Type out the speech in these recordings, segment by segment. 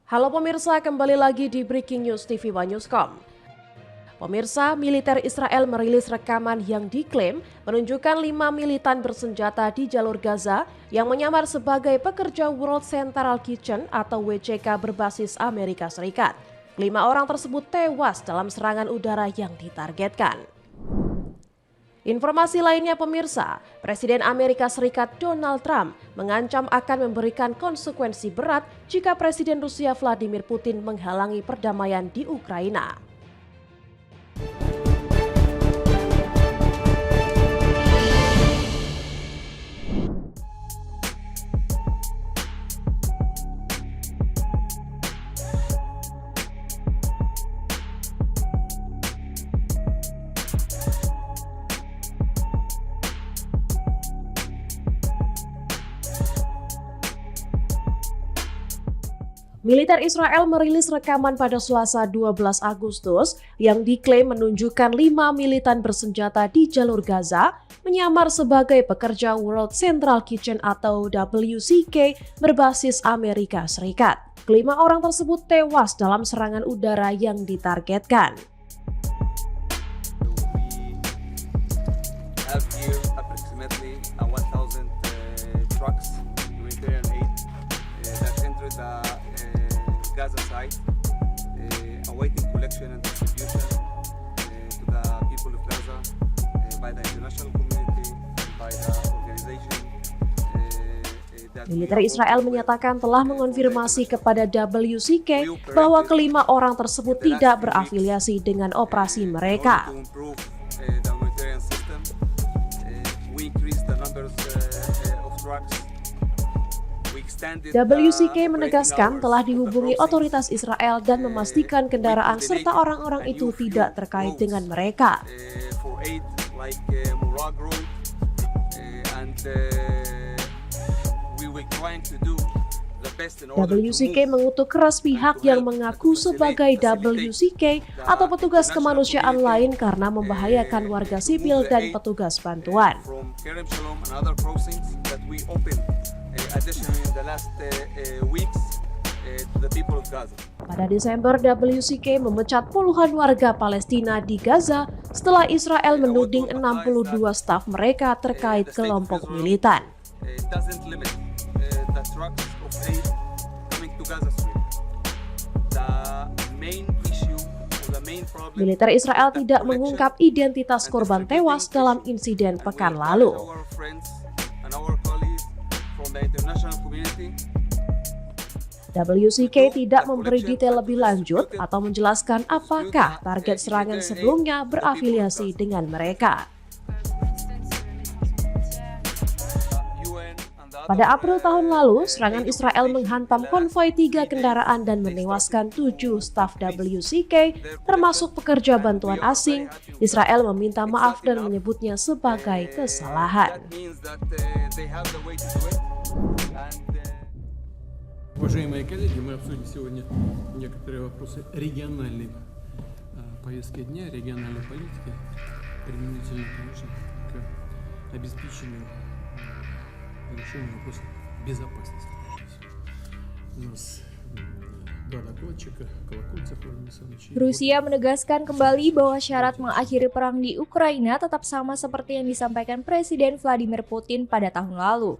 Halo pemirsa, kembali lagi di Breaking News TV One Newscom. Pemirsa, militer Israel merilis rekaman yang diklaim menunjukkan 5 militan bersenjata di jalur Gaza yang menyamar sebagai pekerja World Central Kitchen atau WCK berbasis Amerika Serikat. 5 orang tersebut tewas dalam serangan udara yang ditargetkan. Informasi lainnya pemirsa, Presiden Amerika Serikat Donald Trump mengancam akan memberikan konsekuensi berat jika Presiden Rusia Vladimir Putin menghalangi perdamaian di Ukraina. Militer Israel merilis rekaman pada Selasa 12 Agustus yang diklaim menunjukkan 5 militan bersenjata di jalur Gaza menyamar sebagai pekerja World Central Kitchen atau WCK berbasis Amerika Serikat. Kelima orang tersebut tewas dalam serangan udara yang ditargetkan. Gaza site, awaiting collection and distribution to the people of Gaza by the international community and by the organization. Militer Israel menyatakan telah mengonfirmasi kepada WCK bahwa kelima orang tersebut tidak berafiliasi dengan operasi mereka. WCK menegaskan telah dihubungi otoritas Israel dan memastikan kendaraan serta orang-orang itu tidak terkait dengan mereka. WCK mengutuk keras pihak yang mengaku sebagai WCK atau petugas kemanusiaan lain karena membahayakan warga sipil dan petugas bantuan. Pada Desember, WCK memecat puluhan warga Palestina di Gaza setelah Israel menuding 62 staf mereka terkait kelompok militan. Militer Israel tidak mengungkap identitas korban tewas dalam insiden pekan lalu. WCK tidak memberi detail lebih lanjut atau menjelaskan apakah target serangan sebelumnya berafiliasi dengan mereka. Pada April tahun lalu, serangan Israel menghantam konvoi 3 kendaraan dan menewaskan 7 staf WCK, termasuk pekerja bantuan asing. Israel meminta maaf dan menyebutnya sebagai kesalahan. Уважаемые коллеги, мы обсудим сегодня некоторые вопросы региональной повестки дня, региональной политики, применительно, конечно, к обеспечению решения вопросов безопасности. У нас два докладчика, Колокольцев Владимир Александрович. Rusia menegaskan kembali bahwa syarat mengakhiri perang di Ukraina tetap sama seperti yang disampaikan Presiden Vladimir Putin pada tahun lalu.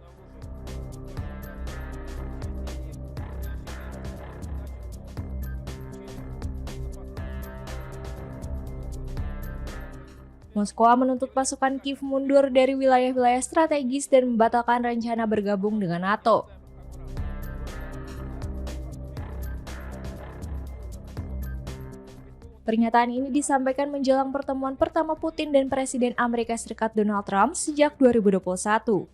Moskwa menuntut pasukan Kiev mundur dari wilayah-wilayah strategis dan membatalkan rencana bergabung dengan NATO. Pernyataan ini disampaikan menjelang pertemuan pertama Putin dan Presiden Amerika Serikat Donald Trump sejak 2021.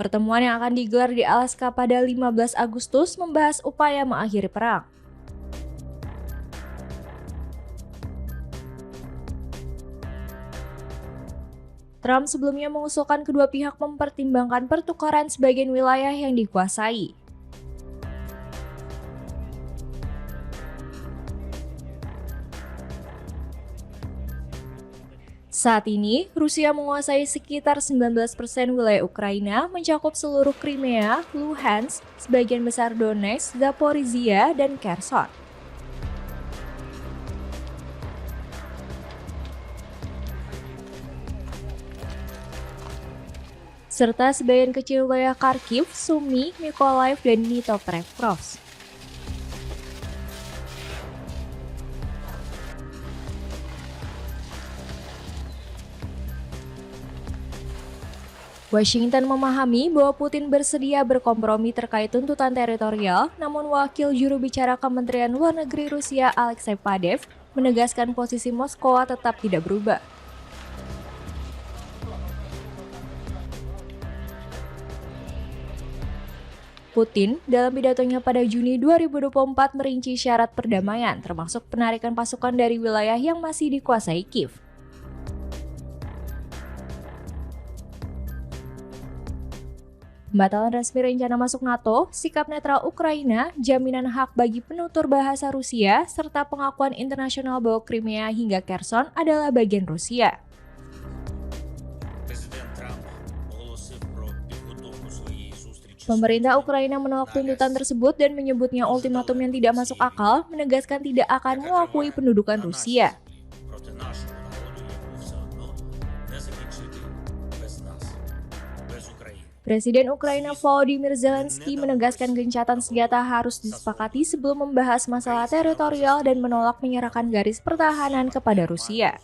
Pertemuan yang akan digelar di Alaska pada 15 Agustus membahas upaya mengakhiri perang. Trump sebelumnya mengusulkan kedua pihak mempertimbangkan pertukaran sebagian wilayah yang dikuasai. Saat ini, Rusia menguasai sekitar 19% wilayah Ukraina, mencakup seluruh Crimea, Luhansk, sebagian besar Donetsk, Zaporizhia, dan Kherson. Serta sebagian kecil wilayah Kharkiv, Sumy, Mykolaiv, dan Dnipropetrovsk. Washington memahami bahwa Putin bersedia berkompromi terkait tuntutan teritorial, namun wakil juru bicara Kementerian Luar Negeri Rusia Alexei Padev menegaskan posisi Moskow tetap tidak berubah. Putin dalam pidatonya pada Juni 2024 merinci syarat perdamaian, termasuk penarikan pasukan dari wilayah yang masih dikuasai Kiev. Pembatalan resmi rencana masuk NATO, sikap netral Ukraina, jaminan hak bagi penutur bahasa Rusia, serta pengakuan internasional bahwa Crimea hingga Kherson adalah bagian Rusia. Pemerintah Ukraina menolak tuntutan tersebut dan menyebutnya ultimatum yang tidak masuk akal, menegaskan tidak akan mengakui pendudukan Rusia. Presiden Ukraina Volodymyr Zelensky menegaskan gencatan senjata harus disepakati sebelum membahas masalah teritorial dan menolak menyerahkan garis pertahanan kepada Rusia.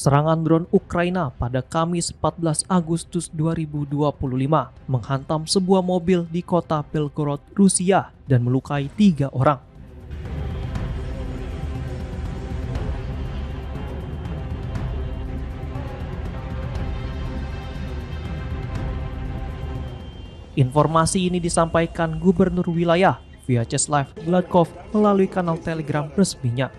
Serangan drone Ukraina pada Kamis 14 Agustus 2025 menghantam sebuah mobil di kota Belgorod, Rusia dan melukai 3 orang. Informasi ini disampaikan Gubernur Wilayah Vyacheslav Gladkov melalui kanal Telegram resminya.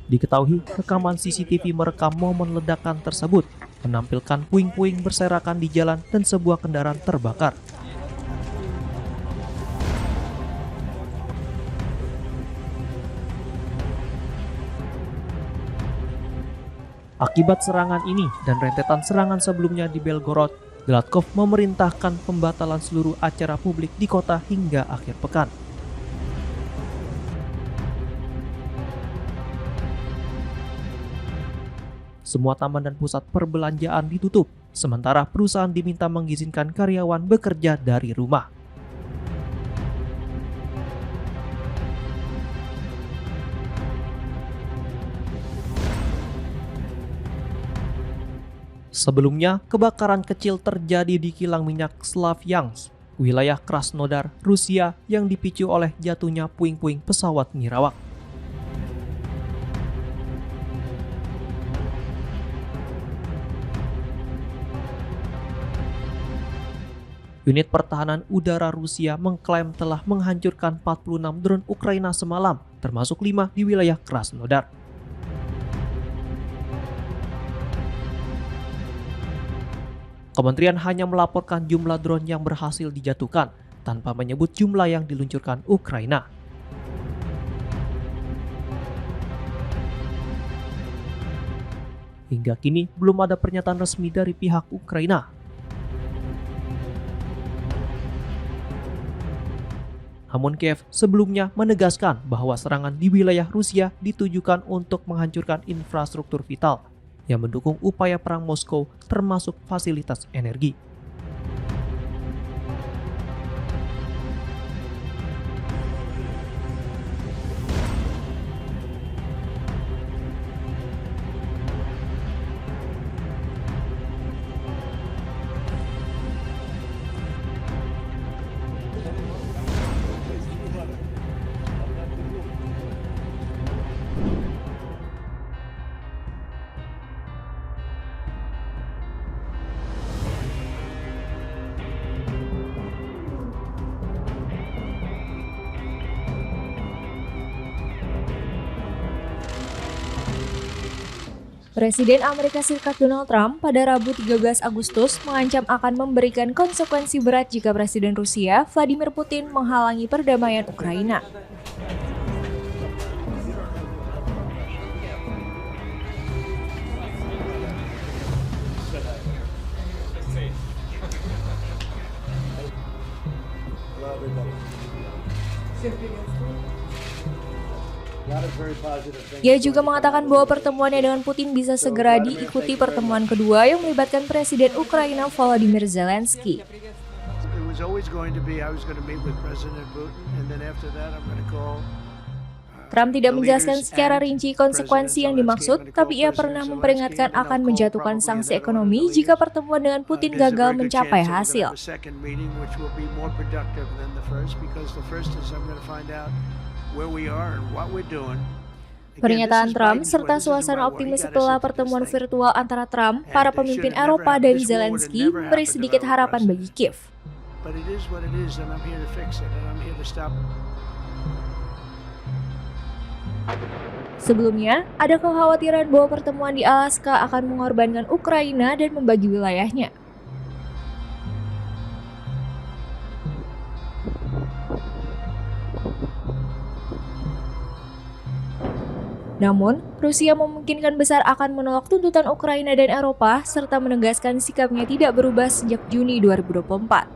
Diketahui, rekaman CCTV merekam momen ledakan tersebut, menampilkan puing-puing berserakan di jalan dan sebuah kendaraan terbakar. Akibat serangan ini dan rentetan serangan sebelumnya di Belgorod, Gladkov memerintahkan pembatalan seluruh acara publik di kota hingga akhir pekan. Semua taman dan pusat perbelanjaan ditutup, sementara perusahaan diminta mengizinkan karyawan bekerja dari rumah. Sebelumnya, kebakaran kecil terjadi di kilang minyak Slavyansk, wilayah Krasnodar, Rusia yang dipicu oleh jatuhnya puing-puing pesawat nirawak. Unit pertahanan udara Rusia mengklaim telah menghancurkan 46 drone Ukraina semalam, termasuk 5 di wilayah Krasnodar. Kementerian hanya melaporkan jumlah drone yang berhasil dijatuhkan, tanpa menyebut jumlah yang diluncurkan Ukraina. Hingga kini belum ada pernyataan resmi dari pihak Ukraina. Namun Kiev sebelumnya menegaskan bahwa serangan di wilayah Rusia ditujukan untuk menghancurkan infrastruktur vital yang mendukung upaya perang Moskow termasuk fasilitas energi. Presiden Amerika Serikat Donald Trump pada Rabu 13 Agustus mengancam akan memberikan konsekuensi berat jika Presiden Rusia Vladimir Putin menghalangi perdamaian Ukraina. Ia juga mengatakan bahwa pertemuannya dengan Putin bisa segera diikuti pertemuan kedua yang melibatkan Presiden Ukraina Volodymyr Zelensky. Trump tidak menjelaskan secara rinci konsekuensi yang dimaksud, tapi ia pernah memperingatkan akan menjatuhkan sanksi ekonomi jika pertemuan dengan Putin gagal mencapai hasil. Pernyataan Trump serta suasana optimis setelah pertemuan virtual antara Trump, para pemimpin Eropa dan Zelensky memberi sedikit harapan bagi Kiev. Sebelumnya, ada kekhawatiran bahwa pertemuan di Alaska akan mengorbankan Ukraina dan membagi wilayahnya. Namun, Rusia memungkinkan besar akan menolak tuntutan Ukraina dan Eropa serta menegaskan sikapnya tidak berubah sejak Juni 2024.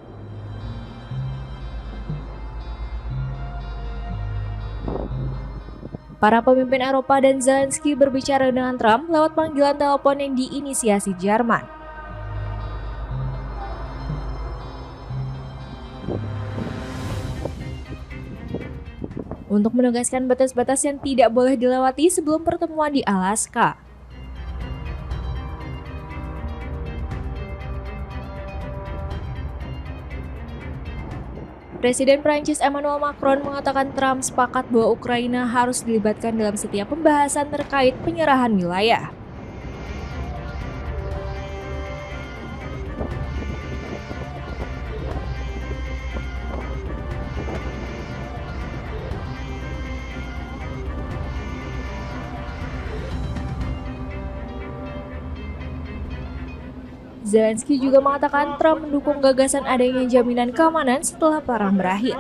Para pemimpin Eropa dan Zelensky berbicara dengan Trump lewat panggilan telepon yang diinisiasi Jerman. Untuk menegaskan batas-batas yang tidak boleh dilewati sebelum pertemuan di Alaska. Presiden Prancis Emmanuel Macron mengatakan Trump sepakat bahwa Ukraina harus dilibatkan dalam setiap pembahasan terkait penyerahan wilayah. Zelensky juga mengatakan Trump mendukung gagasan adanya jaminan keamanan setelah perang berakhir.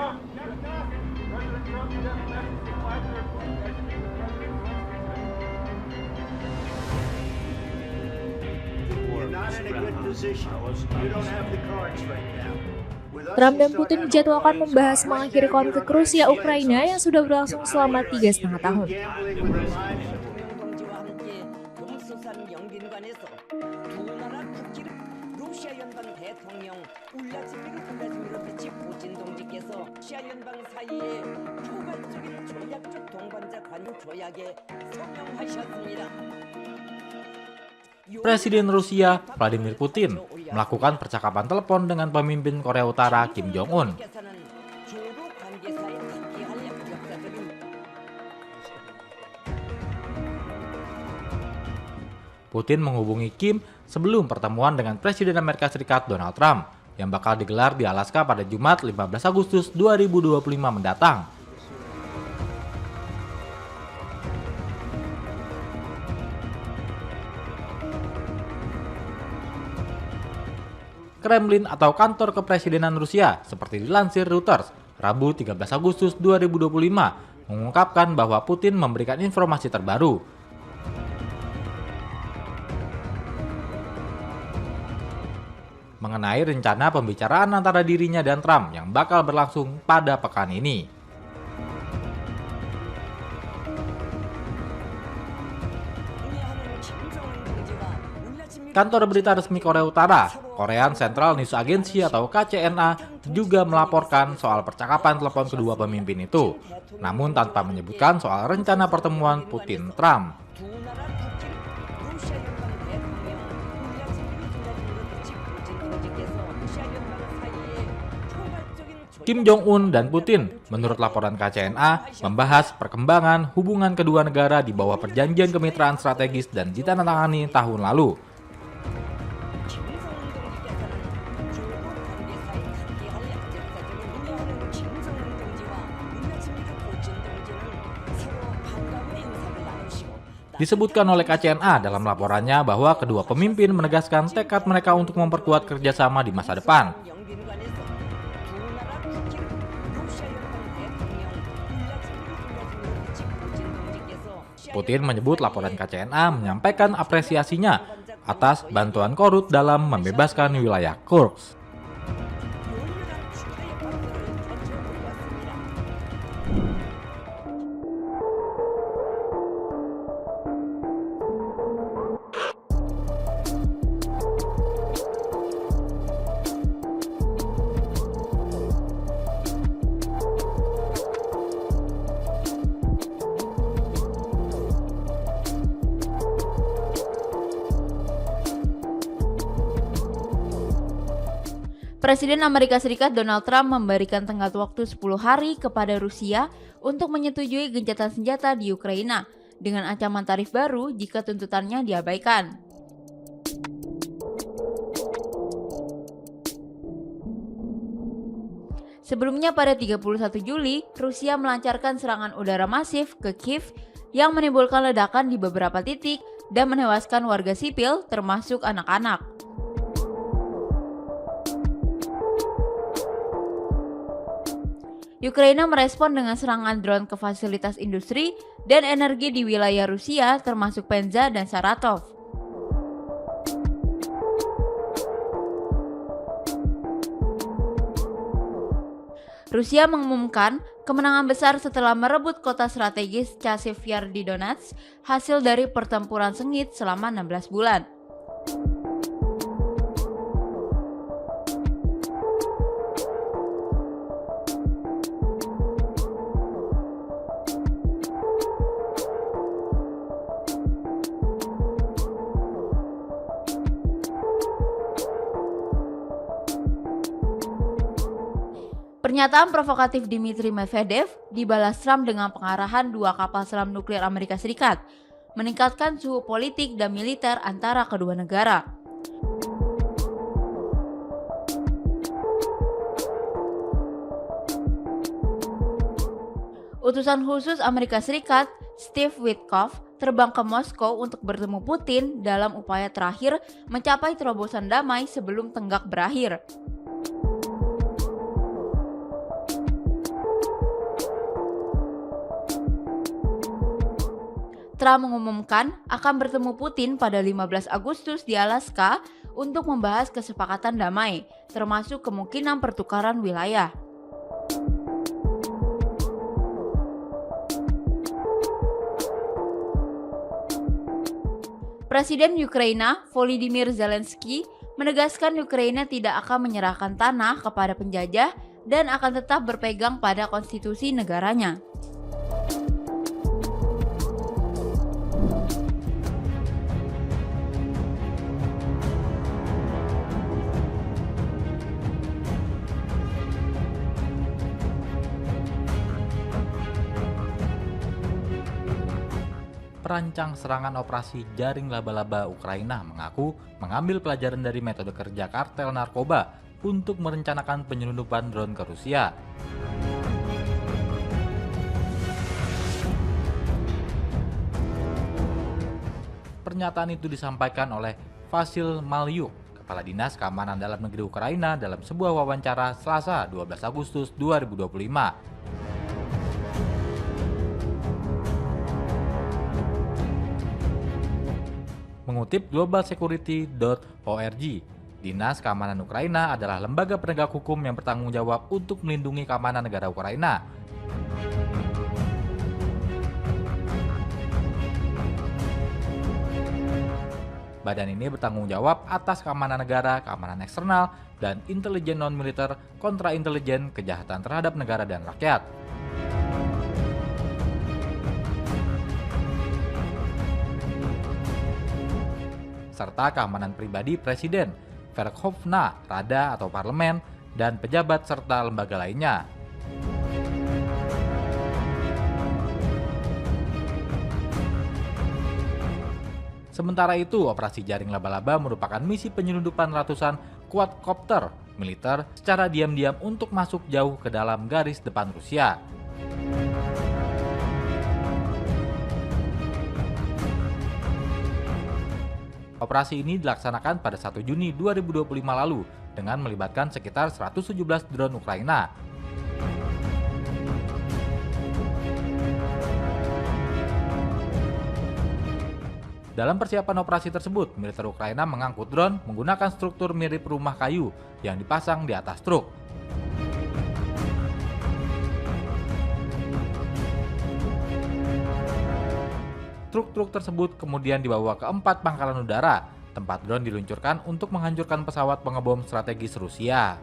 Trump dan Putin dijadwalkan membahas mengakhiri konflik Rusia-Ukraina yang sudah berlangsung selama 3,5 tahun. Presiden Rusia Vladimir Putin melakukan percakapan telepon dengan pemimpin Korea Utara Kim Jong-un. Putin menghubungi Kim sebelum pertemuan dengan Presiden Amerika Serikat Donald Trump yang bakal digelar di Alaska pada Jumat 15 Agustus 2025 mendatang. Kremlin atau kantor kepresidenan Rusia seperti dilansir Reuters, Rabu 13 Agustus 2025 mengungkapkan bahwa Putin memberikan informasi terbaru. Mengenai rencana pembicaraan antara dirinya dan Trump yang bakal berlangsung pada pekan ini. Kantor berita resmi Korea Utara, Korean Central News Agency atau KCNA, juga melaporkan soal percakapan telepon kedua pemimpin itu, namun tanpa menyebutkan soal rencana pertemuan Putin-Trump. Kim Jong-un dan Putin, menurut laporan KCNA, membahas perkembangan hubungan kedua negara di bawah perjanjian kemitraan strategis dan ditandatangani tahun lalu. Disebutkan oleh KCNA dalam laporannya bahwa kedua pemimpin menegaskan tekad mereka untuk memperkuat kerjasama di masa depan. Putin menyebut laporan KCNA menyampaikan apresiasinya atas bantuan Korut dalam membebaskan wilayah Kursk. Presiden Amerika Serikat Donald Trump memberikan tenggat waktu 10 hari kepada Rusia untuk menyetujui gencatan senjata di Ukraina dengan ancaman tarif baru jika tuntutannya diabaikan. Sebelumnya pada 31 Juli, Rusia melancarkan serangan udara masif ke Kiev yang menimbulkan ledakan di beberapa titik dan menewaskan warga sipil termasuk anak-anak. Ukraina merespon dengan serangan drone ke fasilitas industri dan energi di wilayah Rusia termasuk Penza dan Saratov. Rusia mengumumkan kemenangan besar setelah merebut kota strategis Chasiv Yar di Donetsk hasil dari pertempuran sengit selama 16 bulan. Pernyataan provokatif Dmitry Medvedev dibalas Trump dengan pengarahan 2 kapal selam nuklir Amerika Serikat, meningkatkan suhu politik dan militer antara kedua negara. Utusan khusus Amerika Serikat, Steve Witkoff, terbang ke Moskow untuk bertemu Putin dalam upaya terakhir mencapai terobosan damai sebelum tenggak berakhir. Trump mengumumkan akan bertemu Putin pada 15 Agustus di Alaska untuk membahas kesepakatan damai, termasuk kemungkinan pertukaran wilayah. Presiden Ukraina Volodymyr Zelensky menegaskan Ukraina tidak akan menyerahkan tanah kepada penjajah dan akan tetap berpegang pada konstitusi negaranya. Perancang serangan operasi jaring laba-laba Ukraina mengaku mengambil pelajaran dari metode kerja kartel narkoba untuk merencanakan penyelundupan drone ke Rusia. Pernyataan itu disampaikan oleh Vasil Malyuk, Kepala Dinas Keamanan Dalam Negeri Ukraina dalam sebuah wawancara Selasa 12 Agustus 2025. Mengutip globalsecurity.org, Dinas Keamanan Ukraina adalah lembaga penegak hukum yang bertanggung jawab untuk melindungi keamanan negara Ukraina. Badan ini bertanggung jawab atas keamanan negara, keamanan eksternal, dan intelijen non-militer, kontra-intelijen, kejahatan terhadap negara dan rakyat. Serta keamanan pribadi Presiden, Verkhovna, Rada atau Parlemen, dan pejabat serta lembaga lainnya. Sementara itu, operasi jaring laba-laba merupakan misi penyelundupan ratusan quadcopter militer secara diam-diam untuk masuk jauh ke dalam garis depan Rusia. Operasi ini dilaksanakan pada 1 Juni 2025 lalu dengan melibatkan sekitar 117 drone Ukraina. Dalam persiapan operasi tersebut, militer Ukraina mengangkut drone menggunakan struktur mirip rumah kayu yang dipasang di atas truk. Truk-truk tersebut kemudian dibawa ke 4 pangkalan udara, tempat drone diluncurkan untuk menghancurkan pesawat pengebom strategis Rusia.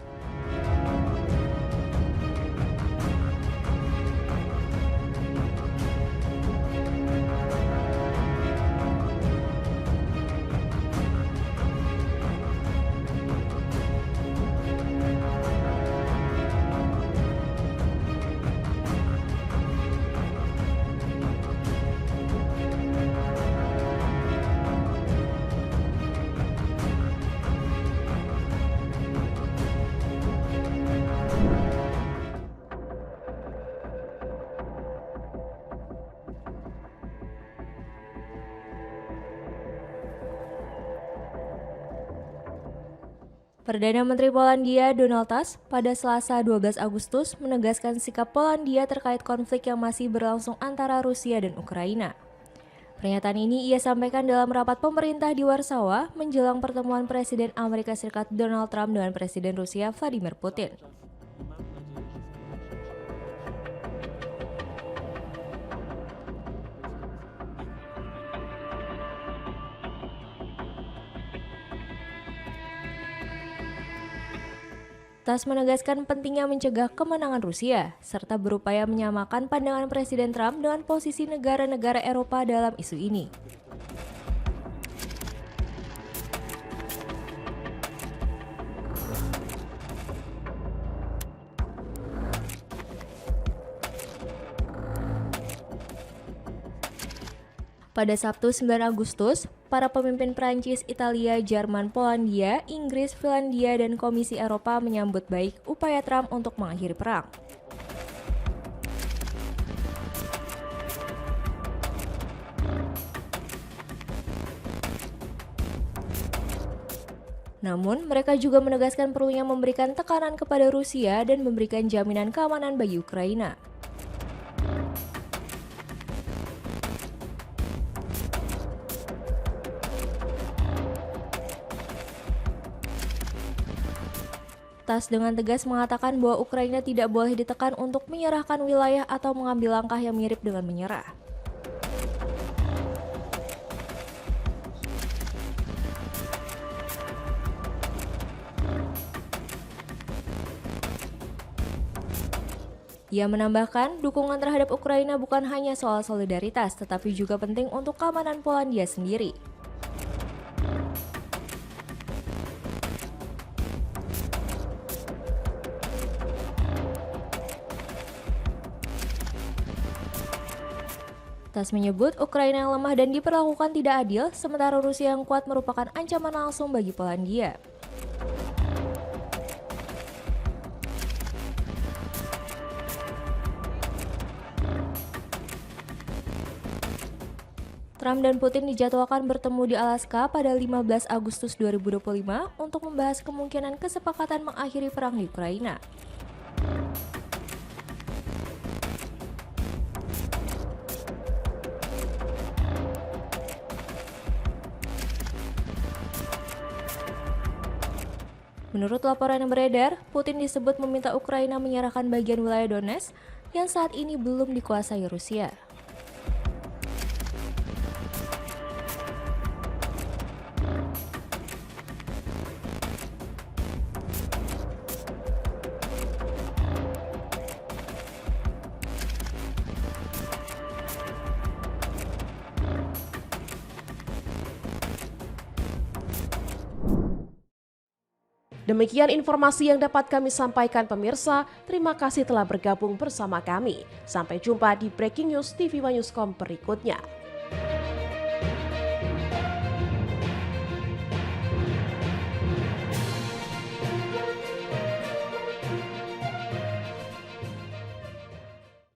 Perdana Menteri Polandia Donald Tusk pada Selasa 12 Agustus menegaskan sikap Polandia terkait konflik yang masih berlangsung antara Rusia dan Ukraina. Pernyataan ini ia sampaikan dalam rapat pemerintah di Warsawa menjelang pertemuan Presiden Amerika Serikat Donald Trump dengan Presiden Rusia Vladimir Putin. Tusk menegaskan pentingnya mencegah kemenangan Rusia, serta berupaya menyamakan pandangan Presiden Trump dengan posisi negara-negara Eropa dalam isu ini. Pada Sabtu 9 Agustus, para pemimpin Prancis, Italia, Jerman, Polandia, Inggris, Finlandia, dan Komisi Eropa menyambut baik upaya Trump untuk mengakhiri perang. Namun, mereka juga menegaskan perlunya memberikan tekanan kepada Rusia dan memberikan jaminan keamanan bagi Ukraina. Tusk dengan tegas mengatakan bahwa Ukraina tidak boleh ditekan untuk menyerahkan wilayah atau mengambil langkah yang mirip dengan menyerah. Ia menambahkan, dukungan terhadap Ukraina bukan hanya soal solidaritas, tetapi juga penting untuk keamanan Polandia sendiri. Tusk menyebut Ukraina yang lemah dan diperlakukan tidak adil, sementara Rusia yang kuat merupakan ancaman langsung bagi Polandia. Trump dan Putin dijadwalkan bertemu di Alaska pada 15 Agustus 2025 untuk membahas kemungkinan kesepakatan mengakhiri perang di Ukraina. Menurut laporan yang beredar, Putin disebut meminta Ukraina menyerahkan bagian wilayah Donetsk yang saat ini belum dikuasai Rusia. Demikian informasi yang dapat kami sampaikan pemirsa. Terima kasih telah bergabung bersama kami. Sampai jumpa di Breaking News TV One Newscom berikutnya.